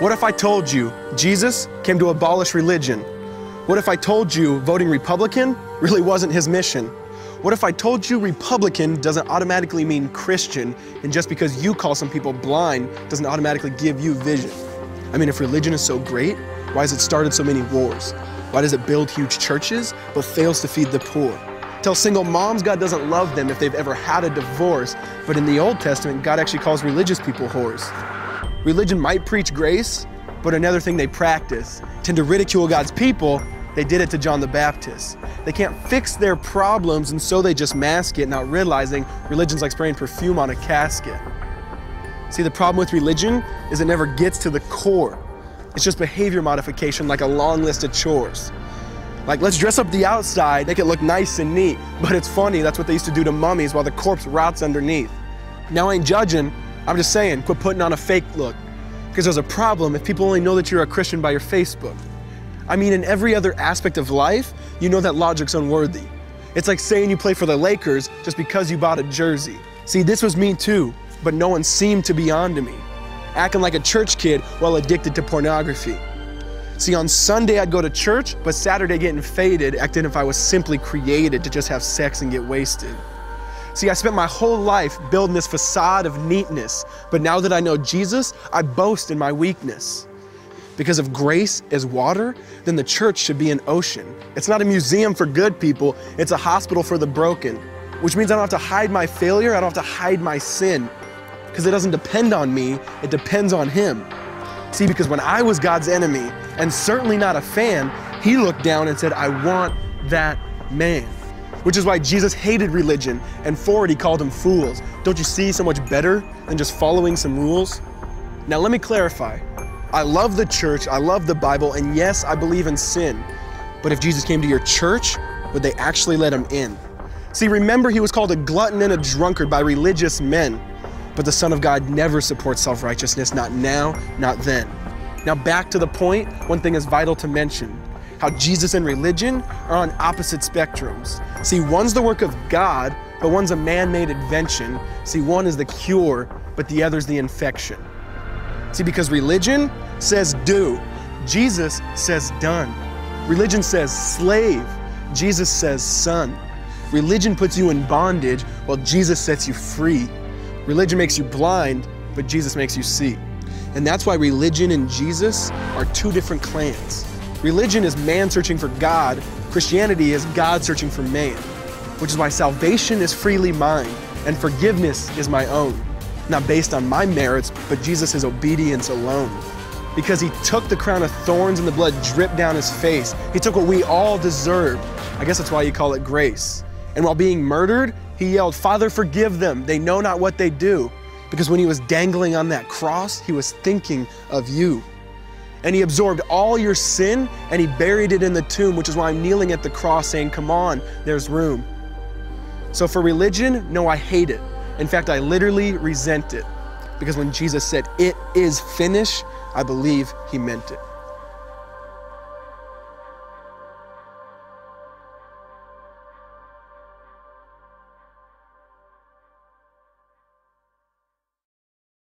What if I told you Jesus came to abolish religion? What if I told you voting Republican really wasn't his mission? What if I told you Republican doesn't automatically mean Christian, and just because you call some people blind doesn't automatically give you vision? I mean, if religion is so great, why has it started so many wars? Why does it build huge churches but fails to feed the poor? Tell single moms God doesn't love them if they've ever had a divorce, but in the Old Testament, God actually calls religious people whores. Religion might preach grace, but another thing they practice, tend to ridicule God's people. They did it to John the Baptist. They can't fix their problems, and so they just mask it, not realizing religion's like spraying perfume on a casket. See, the problem with religion is it never gets to the core. It's just behavior modification, like a long list of chores. Like, let's dress up the outside, make it look nice and neat. But it's funny, that's what they used to do to mummies while the corpse rots underneath. Now, I ain't judging, I'm just saying, quit putting on a fake look. Because there's a problem if people only know that you're a Christian by your Facebook. I mean, in every other aspect of life, you know that logic's unworthy. It's like saying you play for the Lakers just because you bought a jersey. See, this was me too, but no one seemed to be on to me. Acting like a church kid while addicted to pornography. See, on Sunday I'd go to church, but Saturday getting faded, acting if I was simply created to just have sex and get wasted. See, I spent my whole life building this facade of neatness, but now that I know Jesus, I boast in my weakness. Because if grace is water, then the church should be an ocean. It's not a museum for good people, it's a hospital for the broken. Which means I don't have to hide my failure, I don't have to hide my sin. Because it doesn't depend on me, it depends on Him. See, because when I was God's enemy, and certainly not a fan, He looked down and said, I want that man. Which is why Jesus hated religion, and for it He called them fools. Don't you see so much better than just following some rules? Now let me clarify. I love the church, I love the Bible, and yes, I believe in sin. But if Jesus came to your church, would they actually let Him in? See, remember He was called a glutton and a drunkard by religious men. But the Son of God never supports self-righteousness, not now, not then. Now back to the point, one thing is vital to mention. How Jesus and religion are on opposite spectrums. See, one's the work of God, but one's a man-made invention. See, one is the cure, but the other's the infection. See, because religion says do, Jesus says done. Religion says slave, Jesus says son. Religion puts you in bondage, while Jesus sets you free. Religion makes you blind, but Jesus makes you see. And that's why religion and Jesus are two different clans. Religion is man searching for God, Christianity is God searching for man. Which is why salvation is freely mine, and forgiveness is my own. Not based on my merits, but Jesus' obedience alone. Because He took the crown of thorns and the blood dripped down His face. He took what we all deserved. I guess that's why you call it grace. And while being murdered, He yelled, Father, forgive them. They know not what they do. Because when He was dangling on that cross, He was thinking of you. And He absorbed all your sin and He buried it in the tomb, which is why I'm kneeling at the cross saying, come on, there's room. So for religion, no, I hate it. In fact, I literally resent it. Because when Jesus said, it is finished, I believe He meant it.